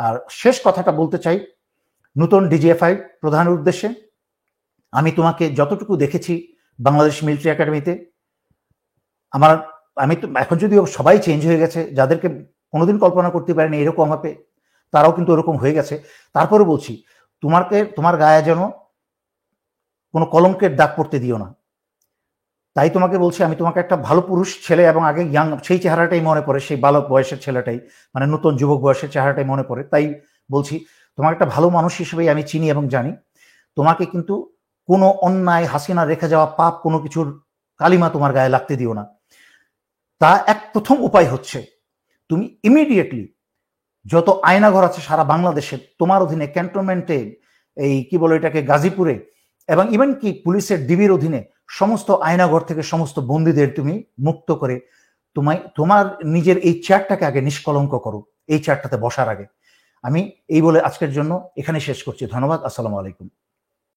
আর শেষ কথাটা বলতে চাই নতুন ডিজিএফআই প্রধানের উদ্দেশ্যে, আমি তোমাকে যতটুকু দেখেছি বাংলাদেশ মিলিটারি একাডেমিতে, আমি তো এখন যদিও সবাই চেঞ্জ হয়ে গেছে, যাদেরকে কোনোদিন কল্পনা করতে পারেনি এরকম হবে তারাও কিন্তু ওরকম হয়ে গেছে, তারপরে বলছি তোমার গায়ে যেন কোনো কলঙ্কের দাগ পড়তে দিও না। তাই তোমাকে বলছি, আমি তোমাকে একটা ভালো পুরুষ ছেলে এবং আগে ইয়াং সেই চেহারাটাই মনে পড়ে, সেই বালক বয়সের ছেলেটাই, মানে নতুন যুবক বয়সের চেহারাটাই মনে পড়ে। তাই বলছি তোমাকে একটা ভালো মানুষ হিসেবেই আমি চিনি এবং জানি। তোমাকে কিন্তু কোনো অন্যায়, হাসিনা রেখে যাওয়া পাপ, কোনো কিছুর কালিমা তোমার গায়ে লাগতে দিও না। তা প্রথম উপায় হচ্ছে তুমি ইমিডিয়েটলি যত আয়নাঘর আছে সারা বাংলাদেশে তোমার অধীনে, ক্যান্টনমেন্টে, এই কি বলে এটাকে, গাজীপুরে, এবং ইভেন কি পুলিশের ডিবির অধীনে সমস্ত আয়নাঘর থেকে সমস্ত বন্দীদের তুমি মুক্ত করে তোমার নিজের এই চেয়ারটাকে আগে নিষ্কলঙ্ক করো, এই চেয়ারটাতে বসার আগে। আমি এই বলে আজকের জন্য এখানে শেষ করছি। ধন্যবাদ। আসসালামু আলাইকুম।